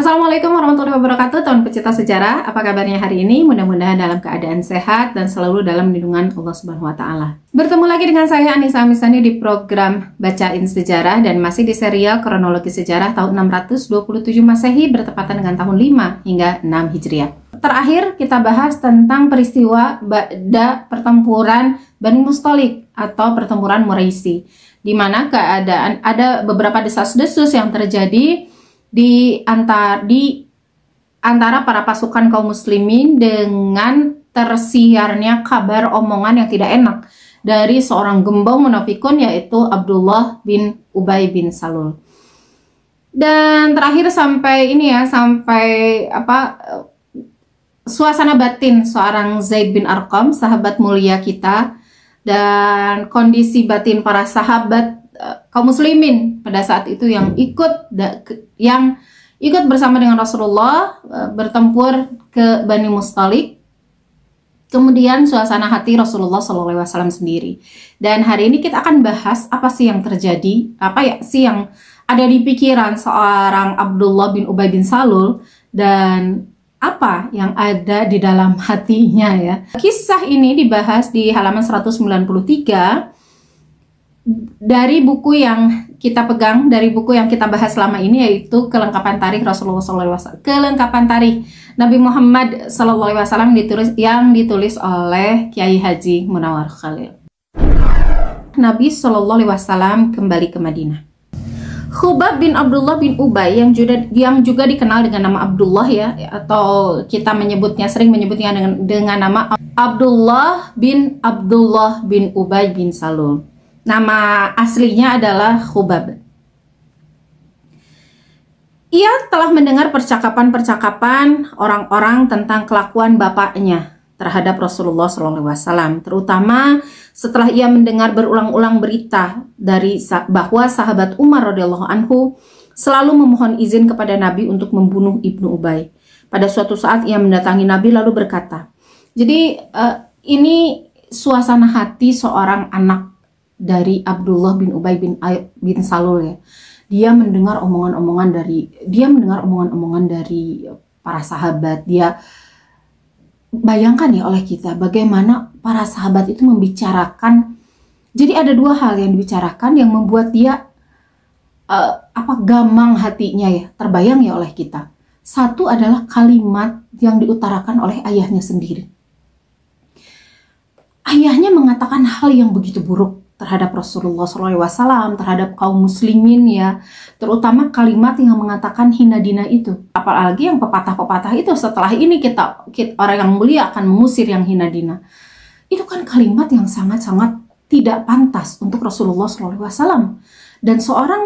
Assalamualaikum warahmatullahi wabarakatuh, teman pecinta sejarah. Apa kabarnya hari ini? Mudah-mudahan dalam keadaan sehat dan selalu dalam lindungan Allah Subhanahu wa Ta'ala. Bertemu lagi dengan saya Anissa Amisani di program Bacain Sejarah dan masih di serial kronologi sejarah tahun 627 Masehi bertepatan dengan tahun 5 hingga 6 Hijriah. Terakhir kita bahas tentang peristiwa Ba'da pertempuran Bani Mustalik atau pertempuran Muraisi, di mana keadaan ada beberapa desas-desus yang terjadi di antara para pasukan kaum muslimin dengan tersiarnya kabar omongan yang tidak enak dari seorang gembong munafikun yaitu Abdullah bin Ubay bin Salul. Dan terakhir sampai suasana batin seorang Zaid bin Arqam, sahabat mulia kita, dan kondisi batin para sahabat kaum muslimin pada saat itu yang ikut bersama dengan Rasulullah bertempur ke Bani Mustalik. Kemudian suasana hati Rasulullah SAW sendiri. Dan hari ini kita akan bahas apa sih yang terjadi, apa sih yang ada di pikiran seorang Abdullah bin Ubay bin Salul dan apa yang ada di dalam hatinya ya. Kisah ini dibahas di halaman 193 dari buku yang kita pegang, dari buku yang kita bahas selama ini, yaitu Kelengkapan Tarikh Rasulullah SAW, Kelengkapan Tarikh Nabi Muhammad SAW yang ditulis oleh Kiai Haji Munawar Khalil. Nabi SAW kembali ke Madinah. Khubab bin Abdullah bin Ubay yang juga dikenal dengan nama Abdullah ya, atau kita sering menyebutnya dengan nama Abdullah bin Ubay bin Salul. Nama aslinya adalah Khubab. Ia telah mendengar percakapan-percakapan orang-orang tentang kelakuan bapaknya terhadap Rasulullah SAW, terutama setelah ia mendengar berulang-ulang berita bahwa sahabat Umar radhiyallahu anhu selalu memohon izin kepada Nabi untuk membunuh Ibnu Ubay. Pada suatu saat ia mendatangi Nabi lalu berkata, jadi ini suasana hati seorang anak dari Abdullah bin Ubay bin Salul ya. Dia mendengar omongan-omongan dari para sahabat. Dia bayangkan ya oleh kita bagaimana para sahabat itu membicarakan. Jadi ada dua hal yang dibicarakan yang membuat dia gamang hatinya ya, terbayang ya oleh kita. Satu adalah kalimat yang diutarakan oleh ayahnya sendiri. Ayahnya mengatakan hal yang begitu buruk terhadap Rasulullah SAW, terhadap kaum muslimin ya, terutama kalimat yang mengatakan hina dina itu. Apalagi yang pepatah-pepatah itu, setelah ini kita orang yang mulia akan mengusir yang hina dina. Itu kan kalimat yang sangat-sangat tidak pantas untuk Rasulullah SAW. Dan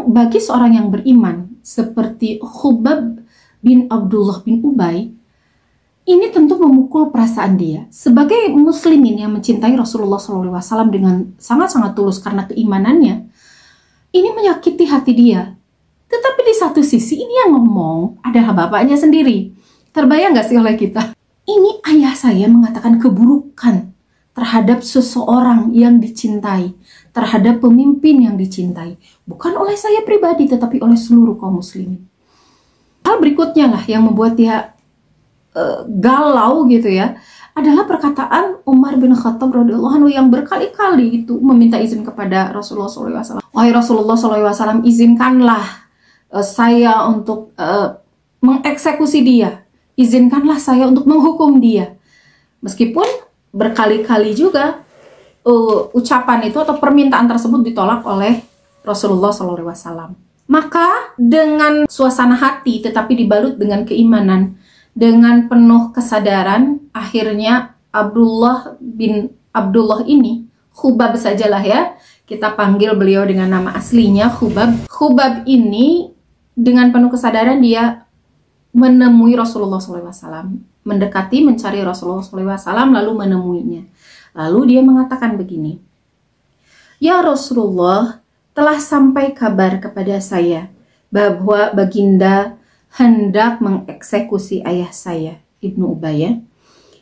bagi seorang yang beriman seperti Khubab bin Abdullah bin Ubay, ini tentu memukul perasaan dia. Sebagai muslimin yang mencintai Rasulullah SAW dengan sangat-sangat tulus karena keimanannya, ini menyakiti hati dia. Tetapi di satu sisi ini yang ngomong adalah bapaknya sendiri. Terbayang gak sih oleh kita? Ini ayah saya mengatakan keburukan terhadap seseorang yang dicintai, terhadap pemimpin yang dicintai. Bukan oleh saya pribadi, tetapi oleh seluruh kaum muslimin. Hal berikutnya lah yang membuat dia galau gitu ya, adalah perkataan Umar bin Khattab radhiyallahu anhu yang berkali-kali itu meminta izin kepada Rasulullah SAW. Wahai Rasulullah SAW, izinkanlah saya untuk mengeksekusi dia, izinkanlah saya untuk menghukum dia. Meskipun berkali-kali juga ucapan itu atau permintaan tersebut ditolak oleh Rasulullah SAW. Maka dengan suasana hati tetapi dibalut dengan keimanan, dengan penuh kesadaran, akhirnya Abdullah ini, Khubab sajalah ya, kita panggil beliau dengan nama aslinya Khubab. Khubab ini dengan penuh kesadaran dia menemui Rasulullah SAW, mendekati, mencari Rasulullah SAW, lalu menemuinya. Lalu dia mengatakan begini, "Ya Rasulullah, telah sampai kabar kepada saya bahwa Baginda hendak mengeksekusi ayah saya, Ibnu Ubay.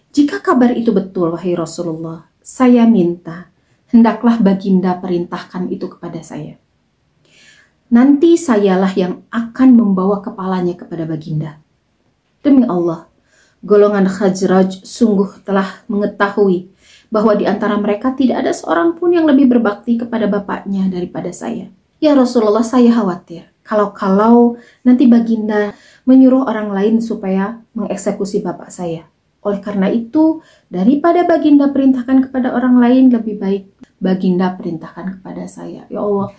Jika kabar itu betul, wahai Rasulullah, saya minta hendaklah Baginda perintahkan itu kepada saya." nanti sayalah yang akan membawa kepalanya kepada baginda. Demi Allah, golongan Khazraj sungguh telah mengetahui bahwa di antara mereka tidak ada seorang pun yang lebih berbakti kepada bapaknya daripada saya. Ya Rasulullah, saya khawatir kalau nanti baginda menyuruh orang lain supaya mengeksekusi bapak saya. Oleh karena itu, daripada baginda perintahkan kepada orang lain, lebih baik baginda perintahkan kepada saya. Ya Allah,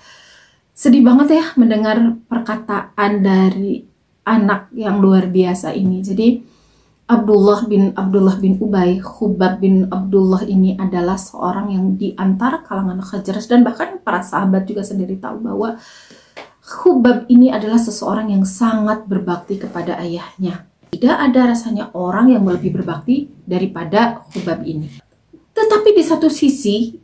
sedih banget ya mendengar perkataan dari anak yang luar biasa ini. Jadi Abdullah bin Ubay, Khubab bin Abdullah ini adalah seorang yang di antara kalangan Khazraj, dan bahkan para sahabat juga sendiri tahu bahwa Khubab ini adalah seseorang yang sangat berbakti kepada ayahnya. Tidak ada rasanya orang yang lebih berbakti daripada Khubab ini. Tetapi di satu sisi,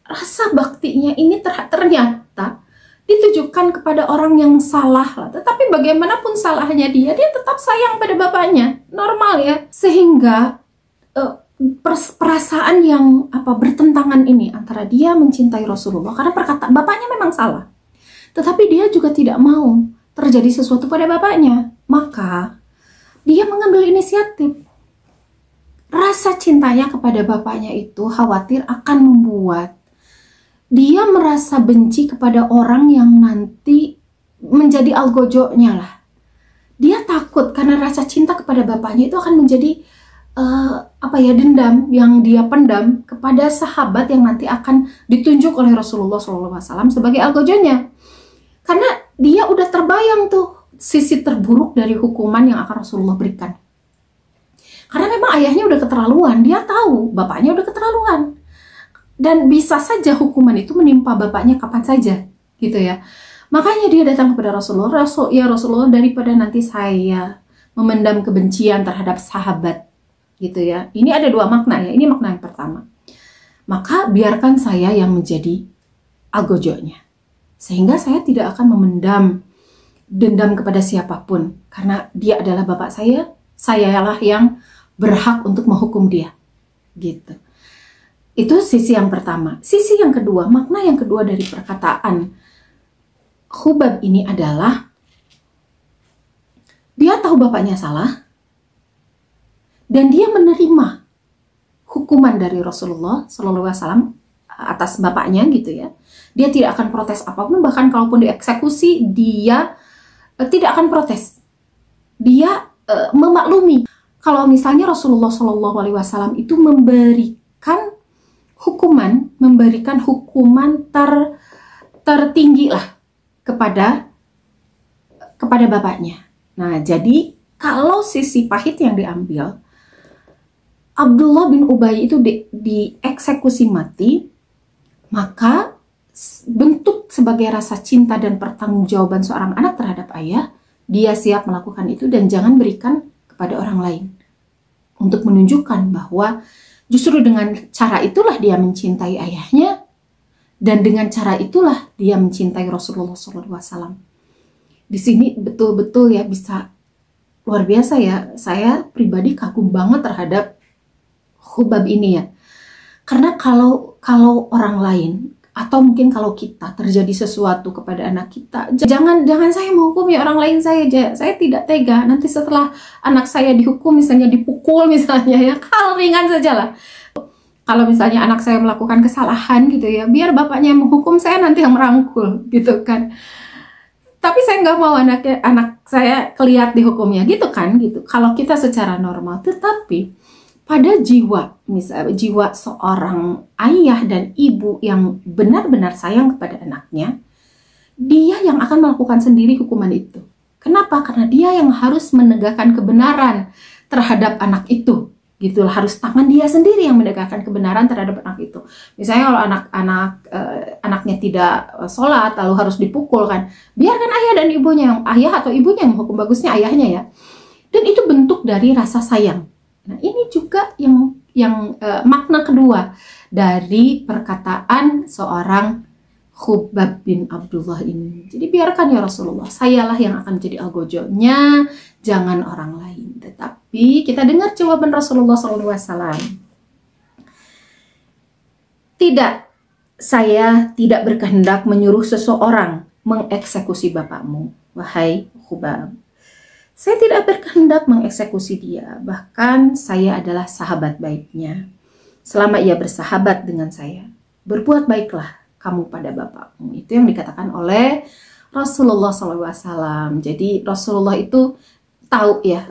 rasa baktinya ini ternyata ditujukan kepada orang yang salah lah. Tetapi bagaimanapun salahnya dia tetap sayang pada bapaknya. Normal ya. Sehingga perasaan yang bertentangan ini antara dia mencintai Rasulullah karena perkataan bapaknya memang salah. Tetapi dia juga tidak mau terjadi sesuatu pada bapaknya. Maka dia mengambil inisiatif. Rasa cintanya kepada bapaknya itu khawatir akan membuat dia merasa benci kepada orang yang nanti menjadi algojonya lah. Dia takut karena rasa cinta kepada bapaknya itu akan menjadi dendam yang dia pendam kepada sahabat yang nanti akan ditunjuk oleh Rasulullah SAW sebagai algojonya. Karena dia udah terbayang tuh sisi terburuk dari hukuman yang akan Rasulullah berikan. Karena memang ayahnya udah keterlaluan, dia tahu bapaknya udah keterlaluan. Dan bisa saja hukuman itu menimpa bapaknya kapan saja, gitu ya. Makanya dia datang kepada Rasulullah, ya Rasulullah, daripada nanti saya memendam kebencian terhadap sahabat, gitu ya. Ini ada dua makna ya, ini makna yang pertama. Maka biarkan saya yang menjadi algojonya. Sehingga saya tidak akan memendam dendam kepada siapapun, karena dia adalah bapak sayalah yang berhak untuk menghukum dia, gitu. Itu sisi yang pertama. Sisi yang kedua, makna yang kedua dari perkataan Khubab ini adalah dia tahu bapaknya salah dan dia menerima hukuman dari Rasulullah SAW atas bapaknya, gitu ya. Dia tidak akan protes apapun, bahkan kalaupun dieksekusi dia tidak akan protes. Dia memaklumi kalau misalnya Rasulullah SAW itu memberikan hukuman tertinggi lah kepada bapaknya. Nah, jadi kalau sisi pahit yang diambil, Abdullah bin Ubay itu dieksekusi mati, maka bentuk sebagai rasa cinta dan pertanggungjawaban seorang anak terhadap ayah, dia siap melakukan itu dan jangan berikan kepada orang lain. Untuk menunjukkan bahwa justru dengan cara itulah dia mencintai ayahnya, dan dengan cara itulah dia mencintai Rasulullah SAW. Di sini betul-betul ya bisa luar biasa ya. Saya pribadi kagum banget terhadap Khubab ini ya. Karena kalau orang lain atau mungkin kalau kita terjadi sesuatu kepada anak kita, jangan saya menghukumi orang lain saya tidak tega. Nanti setelah anak saya dihukum, misalnya dipukul misalnya ya, hal ringan saja lah. Kalau misalnya anak saya melakukan kesalahan gitu ya, biar bapaknya yang menghukum, saya nanti yang merangkul gitu kan. Tapi saya nggak mau anak saya kelihatan dihukumnya gitu kan gitu. Kalau kita secara normal, tetapi pada misalnya jiwa seorang ayah dan ibu yang benar-benar sayang kepada anaknya, dia yang akan melakukan sendiri hukuman itu. Kenapa? Karena dia yang harus menegakkan kebenaran terhadap anak itu. Gitu, harus tangan dia sendiri yang menegakkan kebenaran terhadap anak itu. Misalnya kalau anaknya tidak sholat lalu harus dipukul kan, biarkan ayah atau ibunya yang menghukum, bagusnya ayahnya ya. Dan itu bentuk dari rasa sayang. Nah, ini juga yang makna kedua dari perkataan seorang Khubab bin Abdullah ini. Jadi biarkan ya Rasulullah, sayalah yang akan menjadi algojonya, jangan orang lain. Tetapi kita dengar jawaban Rasulullah SAW. Tidak, saya tidak berkehendak menyuruh seseorang mengeksekusi bapakmu, wahai Khubab. Saya tidak berkehendak mengeksekusi dia, bahkan saya adalah sahabat baiknya. Selama ia bersahabat dengan saya, berbuat baiklah kamu pada bapakmu. Itu yang dikatakan oleh Rasulullah SAW. Jadi Rasulullah itu tahu ya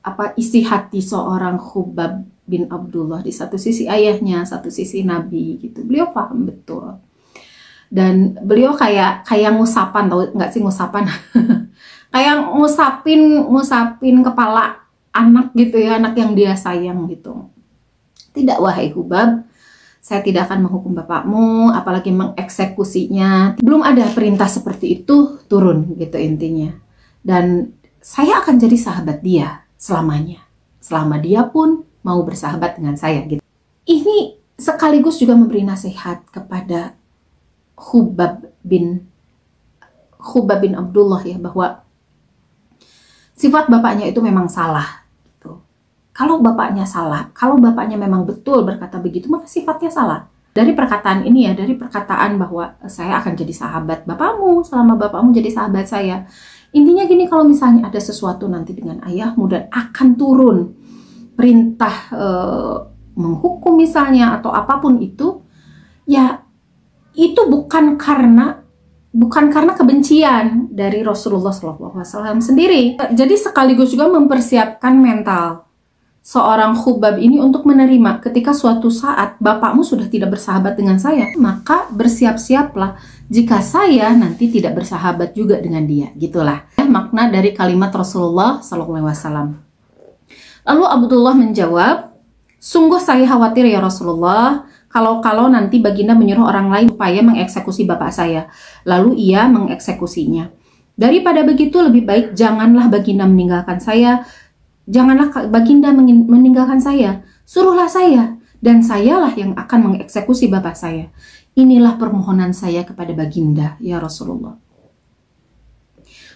apa isi hati seorang Khubab bin Abdullah. Di satu sisi ayahnya, satu sisi Nabi gitu. Beliau paham betul. Dan beliau kayak ngusapan, tau nggak sih ngusapan? Kayak ngusapin kepala anak gitu ya, anak yang dia sayang gitu. Tidak, wahai Khubab, saya tidak akan menghukum bapakmu, apalagi mengeksekusinya. Belum ada perintah seperti itu turun gitu intinya. Dan saya akan jadi sahabat dia selamanya, selama dia pun mau bersahabat dengan saya gitu. Ini sekaligus juga memberi nasihat kepada Khubab bin Abdullah ya, bahwa sifat bapaknya itu memang salah gitu. Kalau bapaknya salah, kalau bapaknya memang betul berkata begitu, maka sifatnya salah. Dari perkataan ini ya, dari perkataan bahwa saya akan jadi sahabat bapakmu selama bapakmu jadi sahabat saya. Intinya gini, kalau misalnya ada sesuatu nanti dengan ayahmu dan akan turun perintah menghukum misalnya atau apapun itu, ya itu bukan karena kebencian dari Rasulullah SAW sendiri. Jadi sekaligus juga mempersiapkan mental seorang Khubab ini untuk menerima ketika suatu saat bapakmu sudah tidak bersahabat dengan saya, maka bersiap-siaplah jika saya nanti tidak bersahabat juga dengan dia. Gitulah ya, makna dari kalimat Rasulullah SAW. Lalu Abdullah menjawab, sungguh saya khawatir ya Rasulullah, kalau nanti baginda menyuruh orang lain supaya mengeksekusi bapak saya, lalu ia mengeksekusinya. Daripada begitu, lebih baik janganlah baginda meninggalkan saya, meninggalkan saya, suruhlah saya, dan sayalah yang akan mengeksekusi bapak saya. Inilah permohonan saya kepada baginda, ya Rasulullah.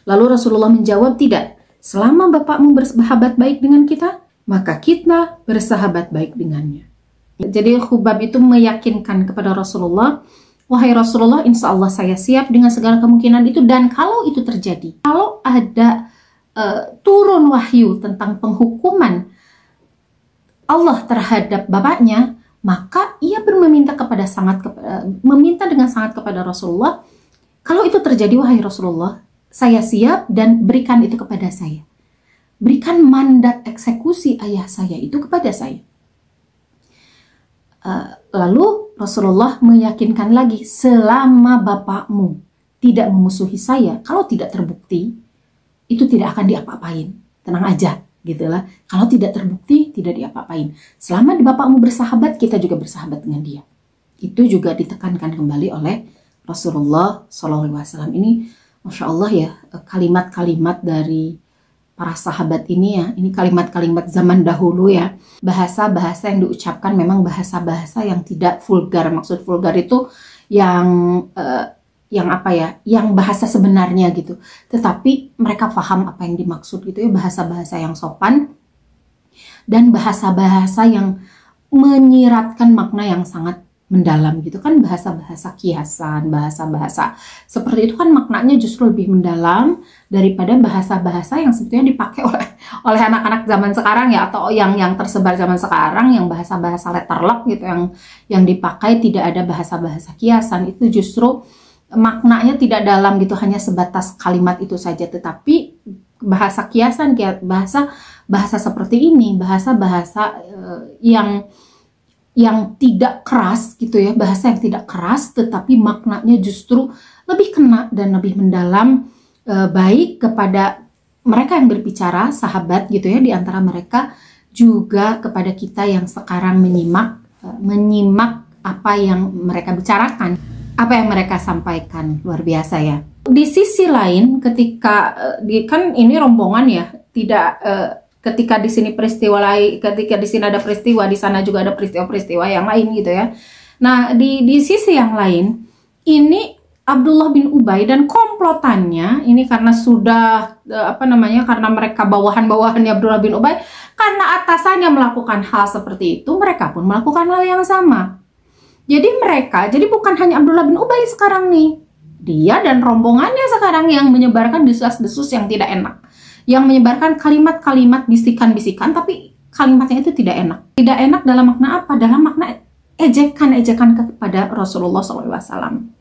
Lalu Rasulullah menjawab, tidak, selama bapakmu bersahabat baik dengan kita, maka kita bersahabat baik dengannya. Jadi Khubab itu meyakinkan kepada Rasulullah, wahai Rasulullah, insya Allah saya siap dengan segala kemungkinan itu. Dan kalau itu terjadi, kalau ada turun wahyu tentang penghukuman Allah terhadap bapaknya, maka ia meminta dengan sangat kepada Rasulullah, kalau itu terjadi wahai Rasulullah, saya siap dan berikan itu kepada saya. Berikan mandat eksekusi ayah saya itu kepada saya. Lalu Rasulullah meyakinkan lagi, selama bapakmu tidak memusuhi saya, kalau tidak terbukti, itu tidak akan diapa-apain. Tenang aja, gitulah. Kalau tidak terbukti, tidak diapa-apain. Selama bapakmu bersahabat, kita juga bersahabat dengan dia. Itu juga ditekankan kembali oleh Rasulullah SAW. Ini, Masya Allah ya, kalimat-kalimat dari para sahabat ini ya, ini kalimat-kalimat zaman dahulu ya. Bahasa-bahasa yang diucapkan memang bahasa-bahasa yang tidak vulgar. Maksud vulgar itu yang apa ya, yang bahasa sebenarnya gitu. Tetapi mereka paham apa yang dimaksud gitu ya, bahasa-bahasa yang sopan dan bahasa-bahasa yang menyiratkan makna yang sangat mendalam gitu kan. Bahasa-bahasa kiasan, bahasa-bahasa seperti itu kan maknanya justru lebih mendalam daripada bahasa-bahasa yang sebetulnya dipakai oleh anak-anak zaman sekarang ya, atau yang tersebar zaman sekarang, yang bahasa-bahasa letterlock gitu, yang dipakai tidak ada bahasa-bahasa kiasan. Itu justru maknanya tidak dalam gitu, hanya sebatas kalimat itu saja. Tetapi bahasa kiasan, bahasa seperti ini, bahasa-bahasa yang tidak keras gitu ya, bahasa yang tidak keras tetapi maknanya justru lebih kena dan lebih mendalam, baik kepada mereka yang berbicara, sahabat gitu ya, di antara mereka juga kepada kita yang sekarang menyimak apa yang mereka bicarakan, apa yang mereka sampaikan. Luar biasa ya. Di sisi lain, ketika kan ini rombongan ya, tidak ketika di sini ketika di sini ada peristiwa, di sana juga ada peristiwa-peristiwa yang lain gitu ya. Nah, di sisi yang lain, ini Abdullah bin Ubay dan komplotannya ini karena sudah karena mereka bawahan-bawahannya Abdullah bin Ubay, karena atasannya melakukan hal seperti itu, mereka pun melakukan hal yang sama. Jadi bukan hanya Abdullah bin Ubay sekarang nih, Dia dan rombongannya sekarang yang menyebarkan desas-desus yang tidak enak, yang menyebarkan kalimat-kalimat bisikan-bisikan, tapi kalimatnya itu tidak enak. Tidak enak dalam makna apa? Dalam makna ejekan-ejekan kepada Rasulullah SAW.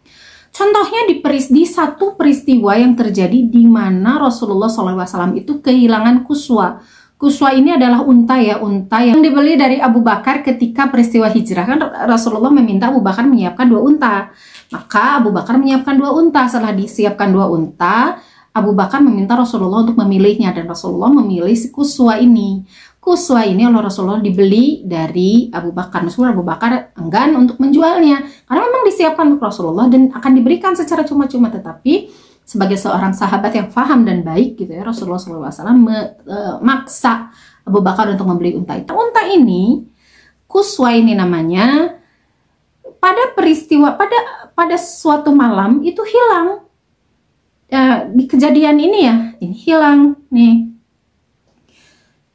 Contohnya di satu peristiwa yang terjadi di mana Rasulullah SAW itu kehilangan kuswa. Kuswa ini adalah unta ya, unta yang dibeli dari Abu Bakar ketika peristiwa hijrah. Kan Rasulullah meminta Abu Bakar menyiapkan 2 unta. Maka Abu Bakar menyiapkan 2 unta. Setelah disiapkan 2 unta, Abu Bakar meminta Rasulullah untuk memilihnya. Dan Rasulullah memilih si kuswa ini. Kuswa ini oleh Rasulullah dibeli dari Abu Bakar. Meskipun Abu Bakar enggan untuk menjualnya. Karena memang disiapkan untuk Rasulullah dan akan diberikan secara cuma-cuma. Tetapi sebagai seorang sahabat yang paham dan baik gitu ya, Rasulullah SAW memaksa Abu Bakar untuk membeli unta itu. Unta ini, kuswa ini namanya, pada peristiwa, pada suatu malam itu hilang. Di kejadian ini ya, ini hilang nih.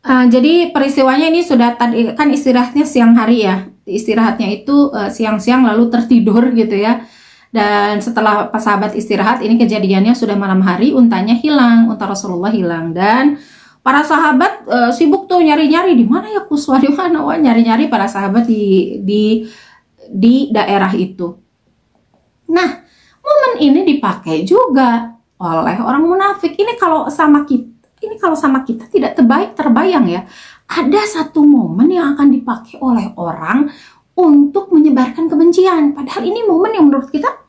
Jadi peristiwanya ini sudah tadi, kan istirahatnya siang hari ya. Istirahatnya itu siang-siang lalu tertidur gitu ya. Dan setelah pas sahabat istirahat, ini kejadiannya sudah malam hari, untanya hilang, unta Rasulullah hilang. Dan para sahabat sibuk tuh nyari-nyari, di mana ya kuswa, di mana? Wah, nyari-nyari para sahabat di daerah itu. Nah, momen ini dipakai juga oleh orang munafik. Ini kalau sama kita tidak terbayang ya. Ada satu momen yang akan dipakai oleh orang untuk menyebarkan kebencian. Padahal ini momen yang menurut kita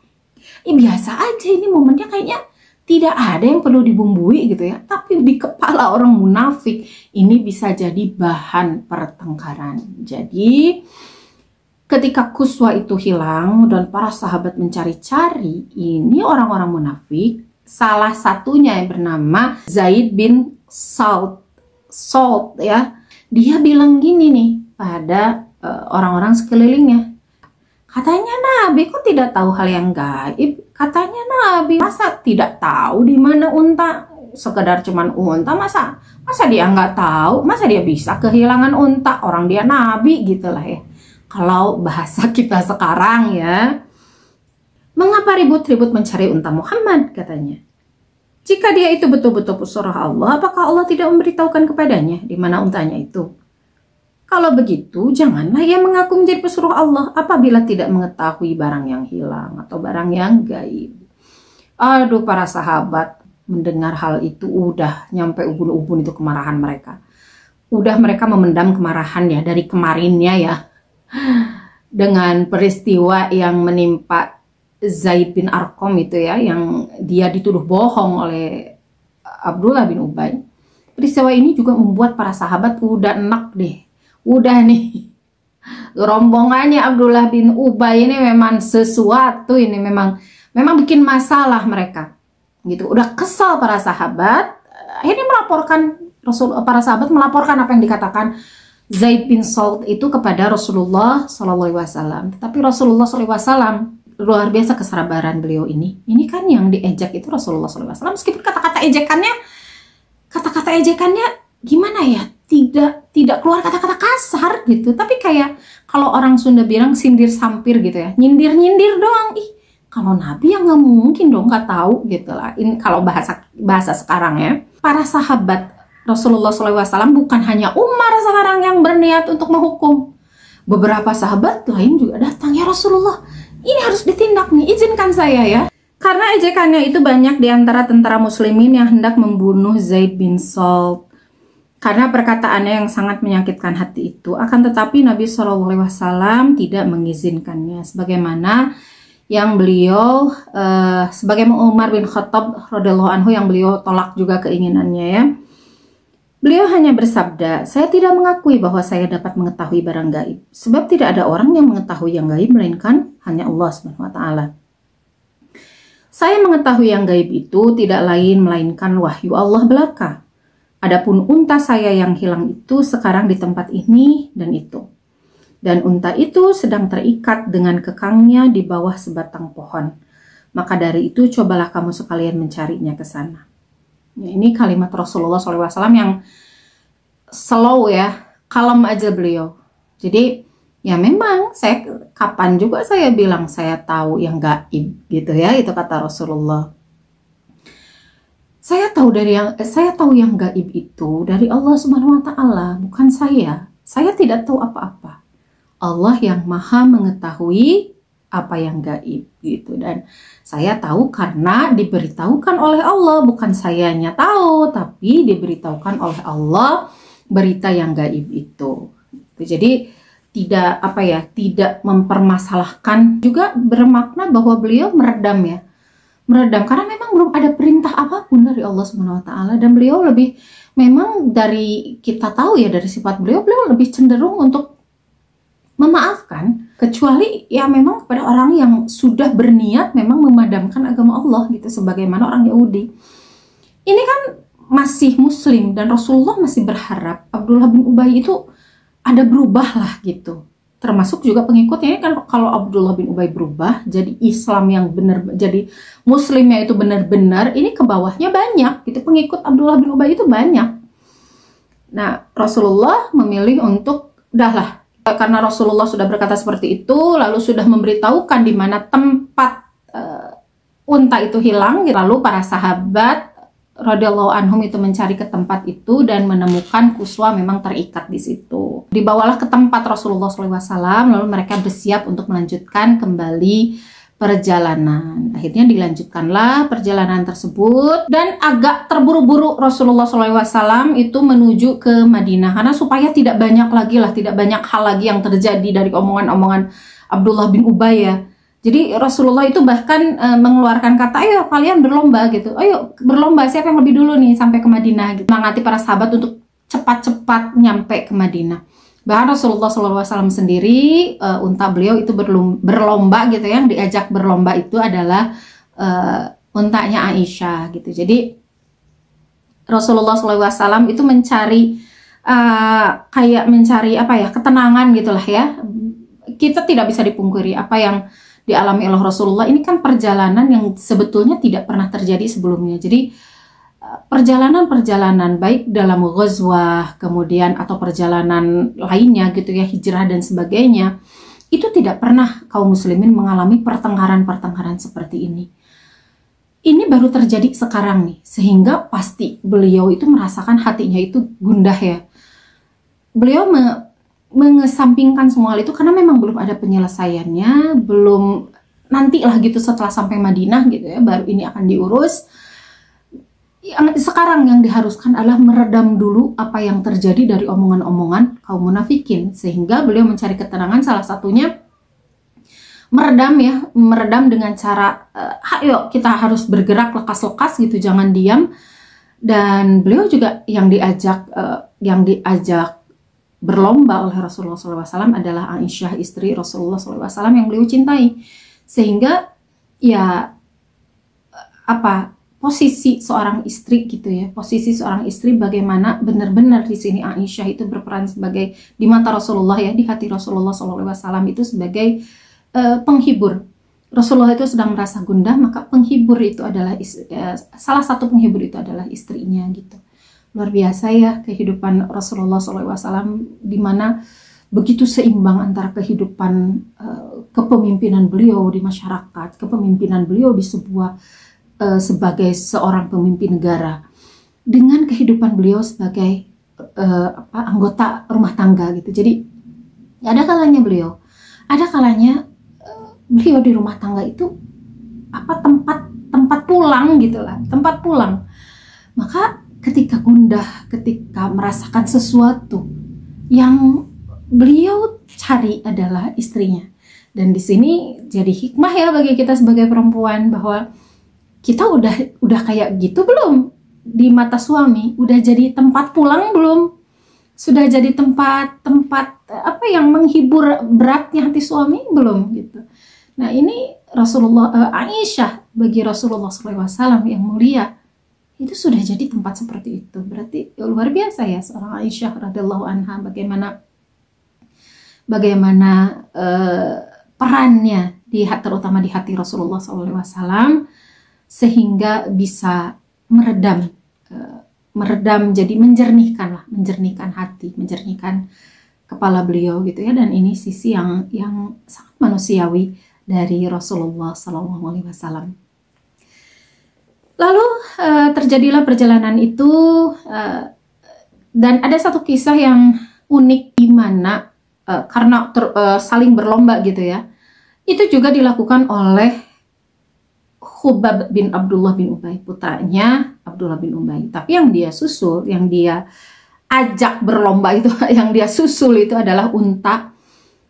biasa aja, ini momennya kayaknya tidak ada yang perlu dibumbui gitu ya. Tapi di kepala orang munafik ini bisa jadi bahan pertengkaran. Jadi ketika kuswa itu hilang dan para sahabat mencari-cari, ini orang-orang munafik, salah satunya yang bernama Zaid bin Salt ya, dia bilang gini nih pada orang-orang sekelilingnya. Katanya Nabi kok tidak tahu hal yang gaib? Katanya Nabi masa tidak tahu di mana unta? Sekedar cuman unta, masa dia nggak tahu? Masa dia bisa kehilangan unta? Orang dia Nabi gitulah ya. Kalau bahasa kita sekarang ya, mengapa ribut-ribut mencari unta Muhammad katanya? Jika dia itu betul-betul pesuruh Allah, apakah Allah tidak memberitahukan kepadanya di mana untanya itu? Kalau begitu, janganlah ia mengaku menjadi pesuruh Allah apabila tidak mengetahui barang yang hilang atau barang yang gaib. Aduh, para sahabat mendengar hal itu udah nyampe ubun-ubun itu kemarahan mereka. Udah mereka memendam kemarahan ya dari kemarinnya ya. Dengan peristiwa yang menimpa Zaid bin Arqam itu ya, yang dia dituduh bohong oleh Abdullah bin Ubay. Peristiwa ini juga membuat para sahabat udah enak deh. Udah nih, rombongannya Abdullah bin Ubay ini memang sesuatu, ini memang bikin masalah mereka gitu. Udah kesal para sahabat, akhirnya para sahabat melaporkan apa yang dikatakan Zaid bin Salt itu kepada Rasulullah SAW. Tetapi Rasulullah SAW luar biasa kesabaran beliau ini. Ini kan yang diejek itu Rasulullah SAW. Meskipun kata-kata ejekannya gimana ya? Tidak keluar kata-kata kasar gitu, tapi kayak kalau orang Sunda bilang sindir sampir gitu ya, nyindir doang. Kalau Nabi yang nggak mungkin dong nggak tahu gitu lah. Ini kalau bahasa sekarang ya, para sahabat Rasulullah SAW bukan hanya Umar sekarang yang berniat untuk menghukum, beberapa sahabat lain juga datang, ya Rasulullah ini harus ditindak nih, izinkan saya ya. Karena ejekannya itu banyak di antara tentara muslimin yang hendak membunuh Zaid bin Salt. Karena perkataannya yang sangat menyakitkan hati itu, akan tetapi Nabi SAW tidak mengizinkannya. Sebagaimana yang beliau, sebagaimana Umar bin Khattab radhiyallahu anhu yang beliau tolak juga keinginannya ya. Beliau hanya bersabda, saya tidak mengakui bahwa saya dapat mengetahui barang gaib. Sebab tidak ada orang yang mengetahui yang gaib, melainkan hanya Allah SWT. Saya mengetahui yang gaib itu tidak lain melainkan wahyu Allah belaka. Adapun unta saya yang hilang itu sekarang di tempat ini dan itu. Dan unta itu sedang terikat dengan kekangnya di bawah sebatang pohon. Maka dari itu cobalah kamu sekalian mencarinya ke sana. Ya, ini kalimat Rasulullah SAW yang slow ya, kalem aja beliau. Jadi Ya memang kapan juga saya bilang saya tahu yang gaib gitu ya, itu kata Rasulullah. Saya tahu yang gaib itu dari Allah Subhanahu wa taala, bukan saya. Saya tidak tahu apa-apa. Allah yang Maha mengetahui apa yang gaib gitu, dan saya tahu karena diberitahukan oleh Allah, bukan sayanya tahu, tapi diberitahukan oleh Allah berita yang gaib itu. Jadi tidak mempermasalahkan, juga bermakna bahwa beliau meredam karena memang belum ada perintah apapun dari Allah Subhanahu wa taala, dan beliau lebih, memang dari kita tahu ya dari sifat beliau lebih cenderung untuk memaafkan, kecuali ya memang kepada orang yang sudah berniat memang memadamkan agama Allah gitu, sebagaimana orang Yahudi. Ini kan masih muslim, dan Rasulullah masih berharap Abdullah bin Ubay itu ada berubah lah gitu, termasuk juga pengikutnya. Kan kalau Abdullah bin Ubay berubah jadi Islam yang benar, jadi muslimnya itu benar-benar, ini ke bawahnya banyak gitu, pengikut Abdullah bin Ubay itu banyak. Nah, Rasulullah memilih untuk udahlah, karena Rasulullah sudah berkata seperti itu, lalu sudah memberitahukan di mana tempat unta itu hilang, lalu para sahabat radhiyallahu anhum itu mencari ke tempat itu dan menemukan Quswa memang terikat di situ. Dibawalah ke tempat Rasulullah SAW, lalu mereka bersiap untuk melanjutkan kembali perjalanan. Akhirnya dilanjutkanlah perjalanan tersebut, dan agak terburu-buru Rasulullah SAW itu menuju ke Madinah, karena supaya tidak banyak hal lagi yang terjadi dari omongan-omongan Abdullah bin Ubay ya. Jadi Rasulullah itu bahkan mengeluarkan kata, ayo kalian berlomba gitu, ayo berlomba siapa yang lebih dulu nih sampai ke Madinah gitu. Mengangati para sahabat untuk cepat-cepat nyampe ke Madinah. Bahkan Rasulullah SAW sendiri, unta beliau itu berlomba gitu, yang diajak berlomba itu adalah untanya Aisyah gitu. Jadi Rasulullah SAW itu mencari ketenangan gitulah ya. Kita tidak bisa dipungkiri apa yang dialami oleh Rasulullah. Ini kan perjalanan yang sebetulnya tidak pernah terjadi sebelumnya. Jadi perjalanan baik dalam ghazwah kemudian atau perjalanan lainnya gitu ya, hijrah dan sebagainya, itu tidak pernah kaum muslimin mengalami pertengkaran seperti ini. Ini baru terjadi sekarang nih, sehingga pasti beliau itu merasakan hatinya itu gundah ya. Beliau mengesampingkan semua hal itu karena memang belum ada penyelesaiannya, belum, nantilah gitu setelah sampai Madinah gitu ya, baru ini akan diurus. Sekarang yang diharuskan adalah meredam dulu apa yang terjadi dari omongan-omongan kaum munafikin, sehingga beliau mencari ketenangan, salah satunya meredam dengan cara ayo kita harus bergerak lekas-lekas gitu, jangan diam. Dan beliau juga yang diajak berlomba oleh Rasulullah SAW adalah Aisyah, istri Rasulullah SAW yang beliau cintai. Sehingga ya posisi seorang istri gitu ya, posisi seorang istri bagaimana benar-benar di sini Aisyah itu berperan sebagai, di mata Rasulullah ya, di hati Rasulullah SAW itu sebagai penghibur. Rasulullah itu sedang merasa gundah, maka penghibur itu adalah salah satu penghibur itu adalah istrinya gitu. Luar biasa ya kehidupan Rasulullah SAW, di mana begitu seimbang antara kehidupan kepemimpinan beliau di masyarakat, kepemimpinan beliau di sebagai seorang pemimpin negara, dengan kehidupan beliau sebagai anggota rumah tangga gitu. Jadi ada kalanya beliau di rumah tangga itu tempat pulang gitulah, tempat pulang. Maka ketika gundah, ketika merasakan sesuatu, yang beliau cari adalah istrinya. Dan di sini jadi hikmah ya bagi kita sebagai perempuan, bahwa kita udah kayak gitu belum di mata suami, udah jadi tempat pulang belum, sudah jadi tempat yang menghibur beratnya hati suami belum gitu. Nah ini Aisyah bagi Rasulullah SAW yang mulia itu sudah jadi tempat seperti itu. Berarti luar biasa ya seorang Aisyah radhiyallahu anha, bagaimana perannya terutama di hati Rasulullah SAW, sehingga bisa meredam, jadi menjernihkan hati, menjernihkan kepala beliau gitu ya. Dan ini sisi yang sangat manusiawi dari Rasulullah SAW. Lalu terjadilah perjalanan itu, dan ada satu kisah yang unik di mana karena saling berlomba gitu ya, itu juga dilakukan oleh Khubab bin Abdullah bin Ubay, putranya Abdullah bin Ubay. Tapi yang dia susul, yang dia ajak berlomba itu, yang dia susul itu adalah unta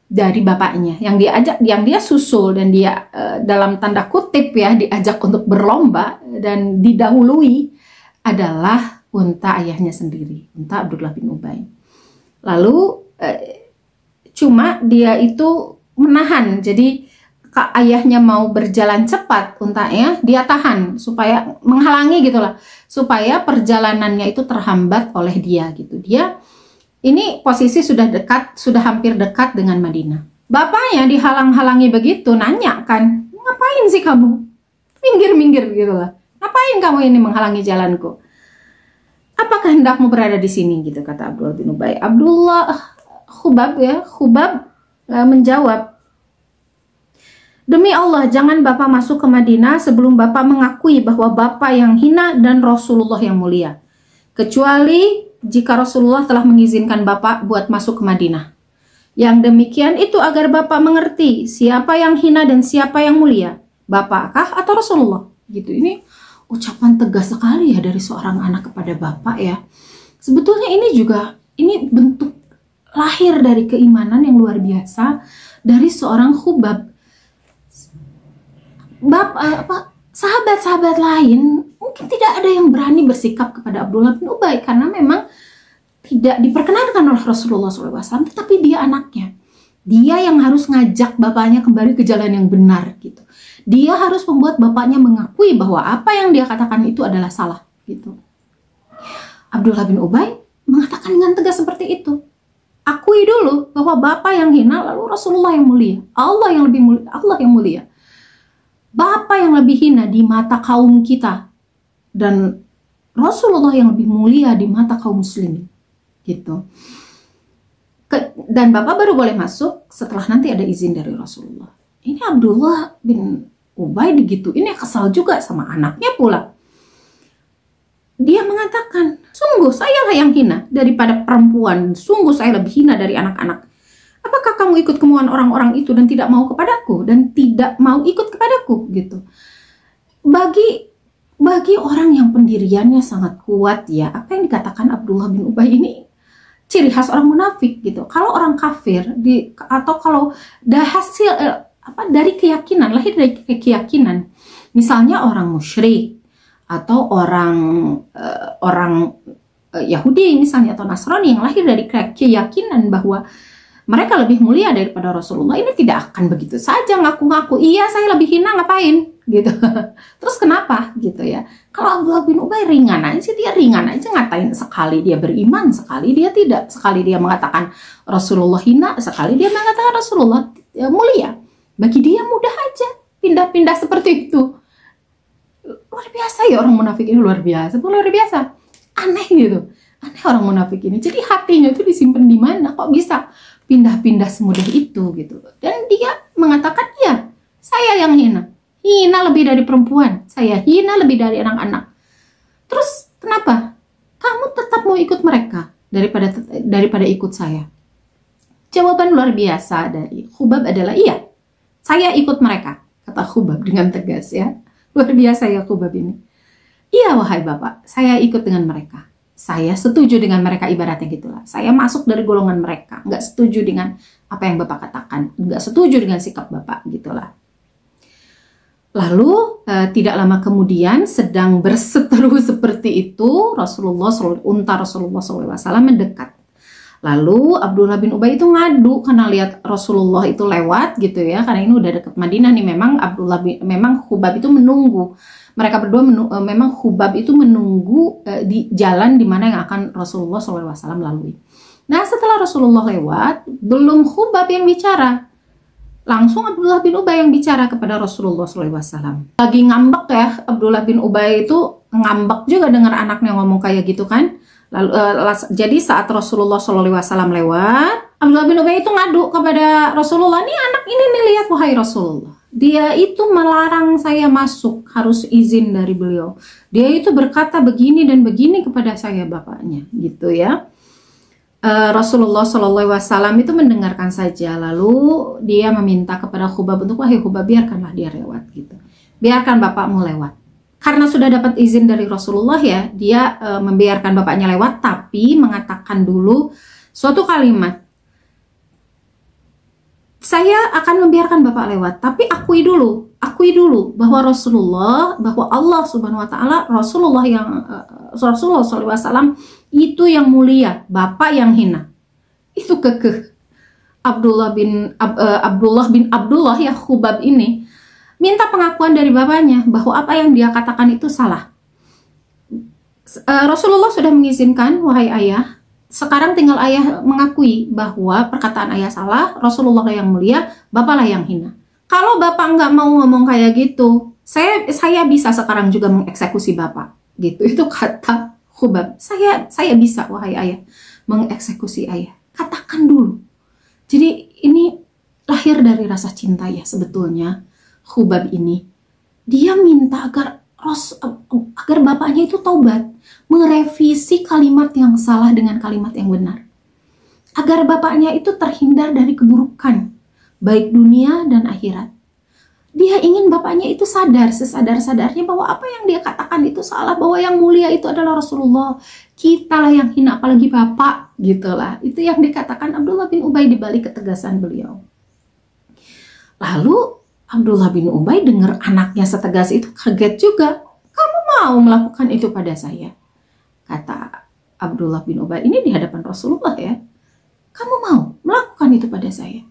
dari bapaknya. Yang dia susul dan dia dalam tanda kutip ya diajak untuk berlomba dan didahului adalah unta ayahnya sendiri, unta Abdullah bin Ubay. Lalu cuma dia itu menahan, jadi ayahnya mau berjalan cepat, untanya dia tahan supaya menghalangi gitulah, supaya perjalanannya itu terhambat oleh dia gitu. Dia ini posisi sudah hampir dekat dengan Madinah. Bapaknya dihalang-halangi begitu, nanya kan, ngapain sih kamu? Minggir-minggir gitulah. Ngapain kamu ini menghalangi jalanku? Apakah hendakmu berada di sini gitu, kata Abdullah bin Ubay. Khubab menjawab, demi Allah, jangan Bapak masuk ke Madinah sebelum Bapak mengakui bahwa Bapak yang hina dan Rasulullah yang mulia. Kecuali jika Rasulullah telah mengizinkan Bapak buat masuk ke Madinah. Yang demikian itu agar Bapak mengerti siapa yang hina dan siapa yang mulia. Bapakkah atau Rasulullah? Gitu. Ini ucapan tegas sekali ya dari seorang anak kepada Bapak ya. Sebetulnya ini bentuk lahir dari keimanan yang luar biasa dari seorang Khubab. Sahabat-sahabat lain mungkin tidak ada yang berani bersikap kepada Abdullah bin Ubay karena memang tidak diperkenankan oleh Rasulullah SAW, tetapi dia anaknya. Dia yang harus ngajak bapaknya kembali ke jalan yang benar gitu. Dia harus membuat bapaknya mengakui bahwa apa yang dia katakan itu adalah salah gitu. Abdullah bin Ubay mengatakan dengan tegas seperti itu. Akui dulu bahwa Bapak yang hina lalu Rasulullah yang mulia. Allah yang lebih mulia, Allah yang mulia. Bapak yang lebih hina di mata kaum kita dan Rasulullah yang lebih mulia di mata kaum muslimin gitu. Dan Bapak baru boleh masuk setelah nanti ada izin dari Rasulullah. Ini Abdullah bin Ubay digituin ya, kesal juga sama anaknya pula. Dia mengatakan, sungguh saya lah yang hina daripada perempuan, sungguh saya lebih hina dari anak-anak. Apakah kamu ikut kemauan orang-orang itu dan tidak mau kepadaku dan tidak mau ikut kepadaku gitu. Bagi orang yang pendiriannya sangat kuat ya, apa yang dikatakan Abdullah bin Ubay ini ciri khas orang munafik gitu. Kalau orang kafir atau kalau dari keyakinan, lahir dari keyakinan, misalnya orang musyrik atau orang Yahudi misalnya atau Nasrani yang lahir dari keyakinan bahwa mereka lebih mulia daripada Rasulullah, ini tidak akan begitu saja ngaku-ngaku, iya saya lebih hina ngapain gitu. Terus kenapa gitu ya. Kalau Abdullah bin Ubay ringan aja, dia ringan aja ngatain, sekali dia beriman, sekali dia tidak, sekali dia mengatakan Rasulullah hina, sekali dia mengatakan Rasulullah mulia. Bagi dia mudah aja pindah-pindah seperti itu. Luar biasa ya orang munafik ini, luar biasa aneh gitu, aneh orang munafik ini. Jadi hatinya itu disimpan di mana, kok bisa pindah-pindah semudah itu gitu. Dan dia mengatakan, ya saya yang hina lebih dari perempuan, saya hina lebih dari anak-anak. Terus kenapa kamu tetap mau ikut mereka daripada ikut saya? Jawaban luar biasa dari Khubab adalah, iya saya ikut mereka, kata Khubab dengan tegas ya. Luar biasa ya Khubab ini. Iya wahai Bapak, saya ikut dengan mereka. Saya setuju dengan mereka, ibaratnya gitulah. Saya masuk dari golongan mereka, nggak setuju dengan apa yang Bapak katakan, nggak setuju dengan sikap Bapak, gitulah. Lalu tidak lama kemudian, sedang berseteru seperti itu, unta Rasulullah SAW mendekat. Lalu Abdullah bin Ubay itu ngadu karena lihat Rasulullah itu lewat gitu ya, karena ini udah dekat Madinah nih. Memang Khubab itu menunggu. Mereka berdua memang Khubab itu menunggu di jalan di mana yang akan Rasulullah SAW lalui. Nah setelah Rasulullah lewat, belum Khubab yang bicara, langsung Abdullah bin Ubay yang bicara kepada Rasulullah SAW. Lagi ngambek ya, Abdullah bin Ubay itu ngambek juga dengar anaknya ngomong kayak gitu kan. Lalu, jadi saat Rasulullah SAW lewat, Abdullah bin Ubay itu ngadu kepada Rasulullah, nih anak ini nih, lihat wahai Rasulullah, dia itu melarang saya masuk, harus izin dari beliau. Dia itu berkata begini dan begini kepada saya bapaknya, gitu ya. Rasulullah SAW itu mendengarkan saja, lalu dia meminta kepada Khubab untuk, wahai Khubab, biarkanlah dia lewat, gitu. Biarkan bapakmu lewat. Karena sudah dapat izin dari Rasulullah ya, dia membiarkan bapaknya lewat, tapi mengatakan dulu suatu kalimat, saya akan membiarkan bapak lewat, tapi akui dulu bahwa Rasulullah, bahwa Allah Subhanahu Wa Taala, Rasulullah SAW itu yang mulia, bapak yang hina. Itu kekeh. Abdullah bin Abdullah ya, Khubab ini minta pengakuan dari bapaknya bahwa apa yang dia katakan itu salah. Rasulullah sudah mengizinkan, wahai ayah, sekarang tinggal ayah mengakui bahwa perkataan ayah salah, Rasulullah yang mulia, bapaklah yang hina. Kalau bapak nggak mau ngomong kayak gitu, saya bisa sekarang juga mengeksekusi bapak, gitu. Itu kata Khubab. Saya bisa, wahai ayah, mengeksekusi ayah. Katakan dulu. Jadi ini lahir dari rasa cinta ya sebetulnya. Khubab ini, dia minta agar bapaknya itu taubat, merevisi kalimat yang salah dengan kalimat yang benar, agar bapaknya itu terhindar dari keburukan baik dunia dan akhirat. Dia ingin bapaknya itu sadar, sesadar-sadarnya bahwa apa yang dia katakan itu salah, bahwa yang mulia itu adalah Rasulullah, kitalah yang hina, apalagi bapak, gitulah. Itu yang dikatakan Abdullah bin Ubay di balik ketegasan beliau. Lalu Abdullah bin Ubay dengar anaknya setegas itu, kaget juga. Kamu mau melakukan itu pada saya? Kata Abdullah bin Ubay ini di hadapan Rasulullah ya. Kamu mau melakukan itu pada saya?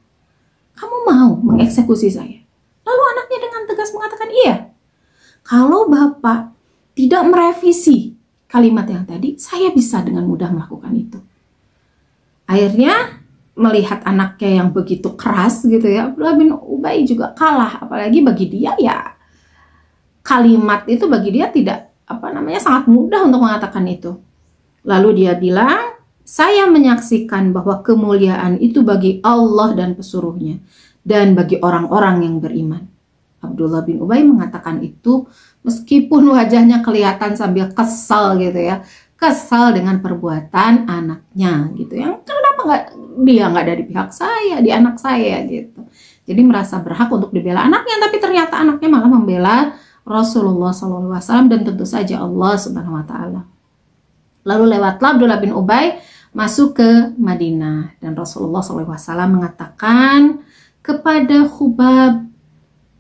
Kamu mau mengeksekusi saya? Lalu anaknya dengan tegas mengatakan, iya. Kalau bapak tidak merevisi kalimat yang tadi, saya bisa dengan mudah melakukan itu. Akhirnya melihat anaknya yang begitu keras gitu ya, Abdullah bin Ubay juga kalah. Apalagi bagi dia ya, kalimat itu bagi dia tidak sangat mudah untuk mengatakan itu. Lalu dia bilang, saya menyaksikan bahwa kemuliaan itu bagi Allah dan pesuruhnya dan bagi orang-orang yang beriman. Abdullah bin Ubay mengatakan itu meskipun wajahnya kelihatan sambil kesal gitu ya, kesal dengan perbuatan anaknya gitu. Yang kenapa dia nggak dari pihak saya, di anak saya gitu. Jadi merasa berhak untuk dibela anaknya, tapi ternyata anaknya malah membela Rasulullah SAW dan tentu saja Allah Subhanahu Wa Taala. Lalu lewatlah Abdullah bin Ubay masuk ke Madinah dan Rasulullah SAW mengatakan kepada Khubab,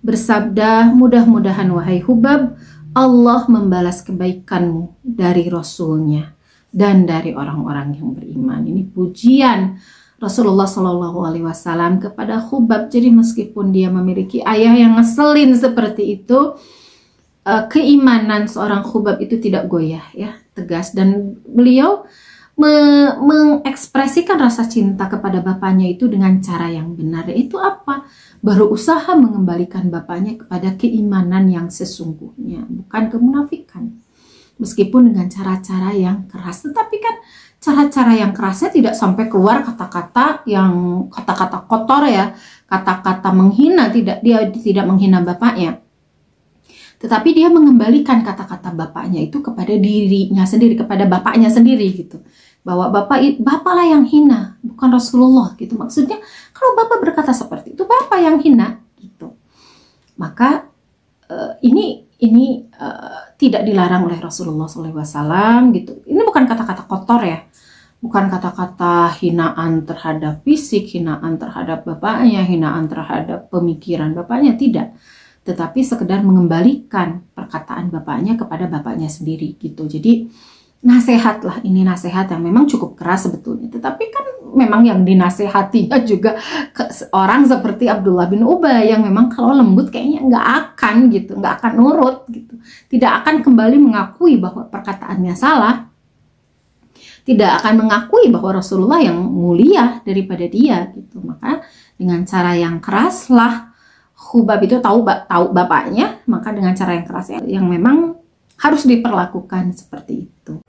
bersabda, mudah-mudahan wahai Khubab, Allah membalas kebaikanmu dari Rasulnya dan dari orang-orang yang beriman. Ini pujian Rasulullah SAW kepada Khubab. Jadi meskipun dia memiliki ayah yang ngeselin seperti itu, keimanan seorang Khubab itu tidak goyah ya, tegas, dan beliau mengekspresikan rasa cinta kepada bapaknya itu dengan cara yang benar. Itu apa? Berusaha mengembalikan bapaknya kepada keimanan yang sesungguhnya, bukan kemunafikan. Meskipun dengan cara-cara yang keras, tetapi kan cara-cara yang kerasnya tidak sampai keluar kata-kata yang kata-kata kotor ya, kata-kata menghina. Dia tidak menghina bapaknya, tetapi dia mengembalikan kata-kata bapaknya itu kepada dirinya sendiri, kepada bapaknya sendiri gitu. Bahwa bapaklah yang hina, bukan Rasulullah gitu. Maksudnya kalau bapak berkata seperti itu, bapak yang hina gitu. Maka ini tidak dilarang oleh Rasulullah SAW gitu. Ini bukan kata-kata kotor ya, bukan kata-kata hinaan terhadap fisik, hinaan terhadap bapaknya, hinaan terhadap pemikiran bapaknya, tidak. Tetapi sekedar mengembalikan perkataan bapaknya kepada bapaknya sendiri gitu. Jadi nasihat lah, ini nasihat yang memang cukup keras sebetulnya, tetapi kan memang yang dinasehatinya juga orang seperti Abdullah bin Ubay yang memang kalau lembut kayaknya nggak akan nurut gitu, tidak akan kembali mengakui bahwa perkataannya salah, tidak akan mengakui bahwa Rasulullah yang mulia daripada dia gitu. Maka dengan cara yang keras lah Khubab itu tahu bapaknya, maka dengan cara yang keras yang memang harus diperlakukan seperti itu.